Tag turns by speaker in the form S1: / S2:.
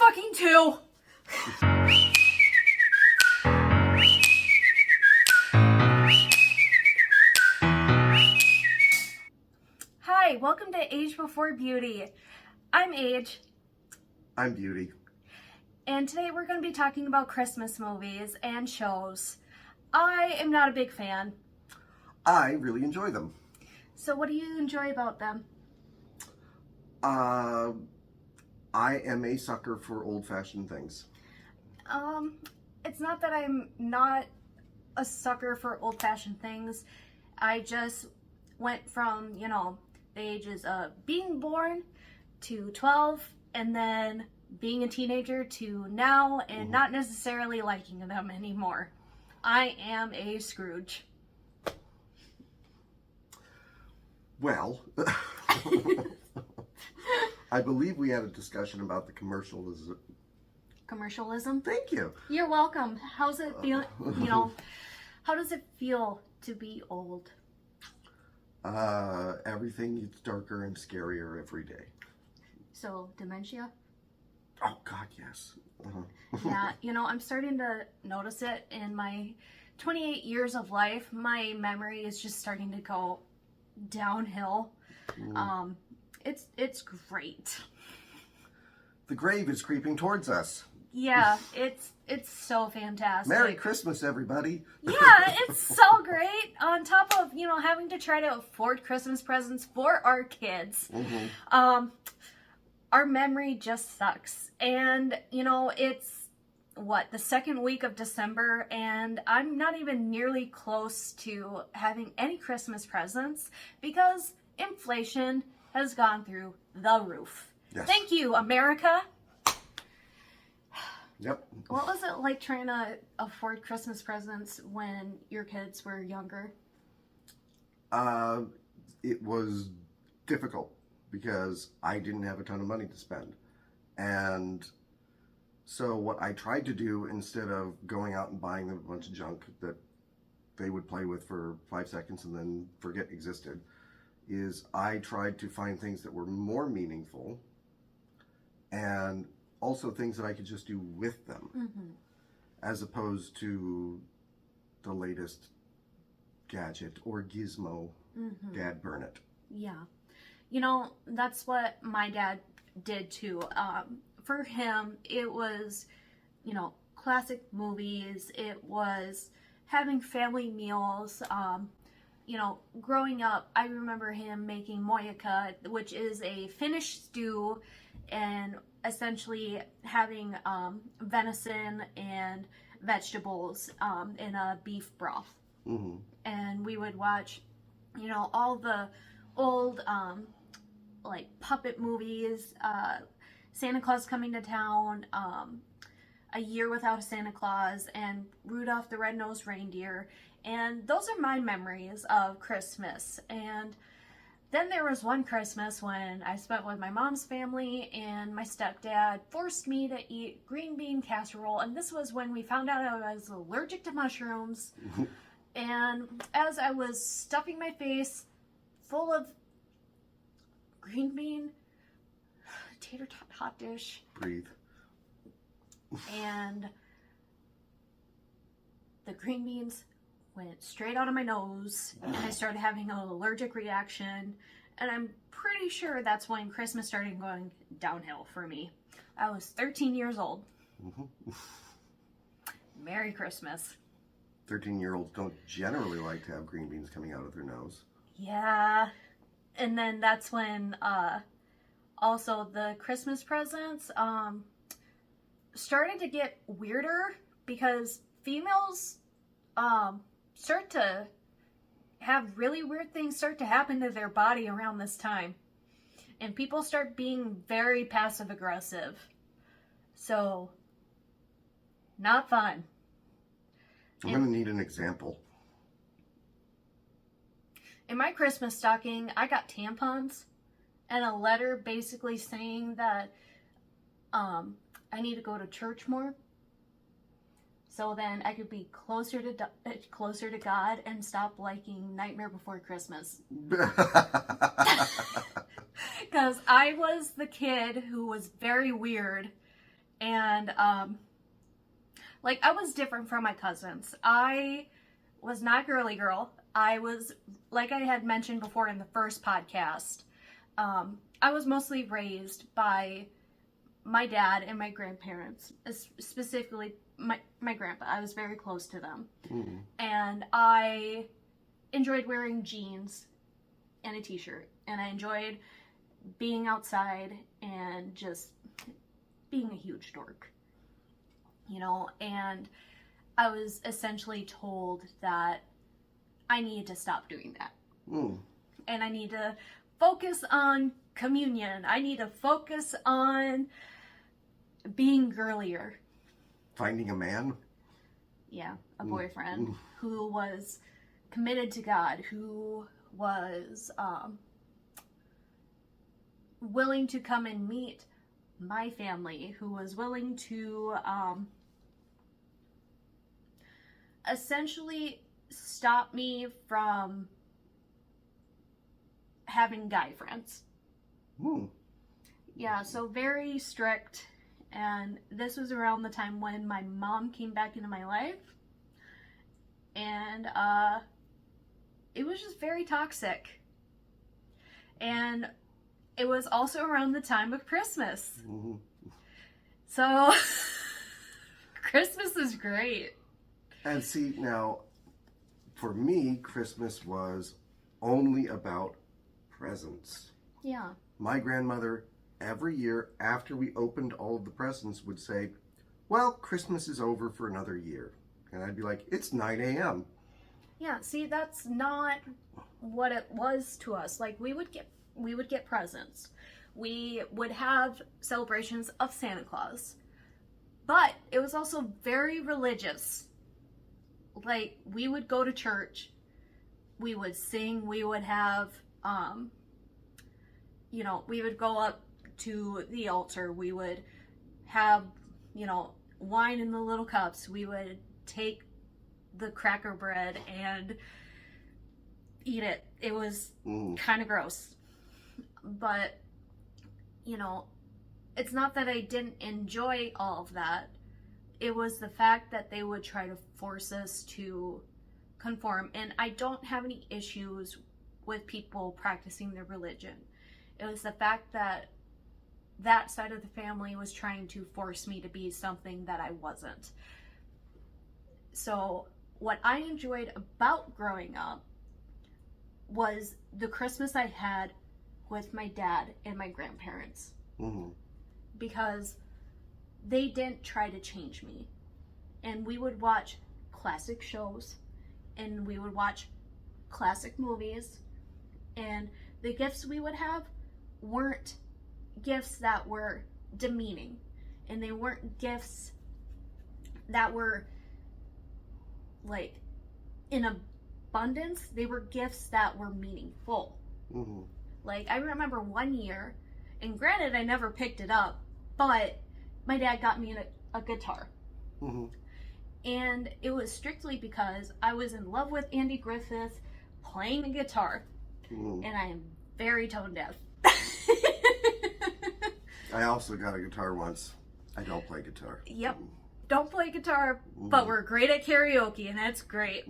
S1: talking to? Hi, welcome to Age Before Beauty. I'm Age.
S2: I'm Beauty.
S1: And today we're going to be talking about Christmas movies and shows. I am not a big fan.
S2: I really enjoy them.
S1: So what do you enjoy about them?
S2: I am a sucker for old-fashioned things.
S1: It's not that I'm not a sucker for old-fashioned things. I just went from, the ages of being born to 12 and then being a teenager to now and not necessarily liking them anymore. I am a Scrooge.
S2: Well, I believe we had a discussion about the commercialism.
S1: Commercialism?
S2: Thank you.
S1: You're welcome. How's it feel, how does it feel to be old?
S2: Everything gets darker and scarier every day.
S1: So, dementia?
S2: Oh, God, yes.
S1: Yeah, I'm starting to notice it in my 28 years of life. My memory is just starting to go downhill. It's great.
S2: The grave is creeping towards us.
S1: Yeah, it's so fantastic.
S2: Merry Christmas, everybody.
S1: Yeah, it's so great. On top of, having to try to afford Christmas presents for our kids. Our memory just sucks. And, it's, the second week of December, and I'm not even nearly close to having any Christmas presents because inflation has gone through the roof.
S2: Yes.
S1: Thank you, America.
S2: Yep.
S1: What was it like trying to afford Christmas presents when your kids were younger?
S2: It was difficult because I didn't have a ton of money to spend. And so what I tried to do, instead of going out and buying them a bunch of junk that they would play with for 5 seconds and then forget existed, is I tried to find things that were more meaningful and also things that I could just do with them, as opposed to the latest gadget or gizmo. Dad, burn it.
S1: Yeah. That's what my dad did too. For him, it was, classic movies. It was having family meals. Growing up, I remember him making moika, which is a Finnish stew, and essentially having venison and vegetables in a beef broth. And we would watch, all the old puppet movies, Santa Claus Coming to Town, A Year Without a Santa Claus, and Rudolph the Red-Nosed Reindeer. And those are my memories of Christmas. And then there was one Christmas when I spent with my mom's family and my stepdad forced me to eat green bean casserole. And this was when we found out I was allergic to mushrooms. And as I was stuffing my face full of green bean tater tot hot dish.
S2: Breathe.
S1: And the green beans went straight out of my nose, and I started having an allergic reaction, and I'm pretty sure that's when Christmas started going downhill for me. I was 13 years old. Merry Christmas.
S2: 13-year-olds don't generally like to have green beans coming out of their nose.
S1: Yeah. And then that's when also the Christmas presents started to get weirder because females start to have really weird things start to happen to their body around this time. And people start being very passive aggressive. So, not fun.
S2: I'm going to need an example.
S1: In my Christmas stocking, I got tampons and a letter basically saying that I need to go to church more so then I could be closer to God and stop liking Nightmare Before Christmas. Because I was the kid who was very weird And, like, I was different from my cousins. I was not girly girl. I was, like I had mentioned before in the first podcast, I was mostly raised by my dad and my grandparents, specifically my grandpa. I was very close to them.
S2: Mm.
S1: And I enjoyed wearing jeans and a t-shirt. And I enjoyed being outside and just being a huge dork. You know, and I was essentially told that I needed to stop doing that.
S2: Mm.
S1: And I need to focus on communion. I need to focus on being girlier.
S2: Finding a man?
S1: Yeah, a boyfriend who was committed to God, who was willing to come and meet my family, who was willing to essentially stop me from having guy friends.
S2: Mm.
S1: Yeah, so very strict. And this was around the time when my mom came back into my life. And it was just very toxic. And it was also around the time of Christmas.
S2: Mm-hmm.
S1: So Christmas is great.
S2: And see, now, for me, Christmas was only about presents.
S1: Yeah.
S2: My grandmother, every year after we opened all of the presents, would say, well, Christmas is over for another year. And I'd be like, it's 9 a.m.
S1: Yeah, see, that's not what it was to us. Like, we would get presents. We would have celebrations of Santa Claus. But it was also very religious. Like, we would go to church. We would sing. We would have, you know, we would go up to the altar. We would have, you know, wine in the little cups. We would take the cracker bread and eat it. It was kind of gross. But, you know, it's not that I didn't enjoy all of that. It was the fact that they would try to force us to conform. And I don't have any issues with people practicing their religion. It was the fact that that side of the family was trying to force me to be something that I wasn't. So what I enjoyed about growing up was the Christmas I had with my dad and my grandparents.
S2: Mm-hmm.
S1: Because they didn't try to change me. And we would watch classic shows, and we would watch classic movies, and the gifts we would have weren't gifts that were demeaning, and they weren't gifts that were like in abundance. They were gifts that were meaningful.
S2: Mm-hmm.
S1: Like, I remember one year, and granted I never picked it up, but my dad got me a guitar.
S2: Mm-hmm.
S1: And it was strictly because I was in love with Andy Griffith playing the guitar.
S2: Mm-hmm.
S1: And I am very tone deaf.
S2: I also got a guitar once. I don't play guitar.
S1: Yep. Don't play guitar, but we're great at karaoke, and that's great.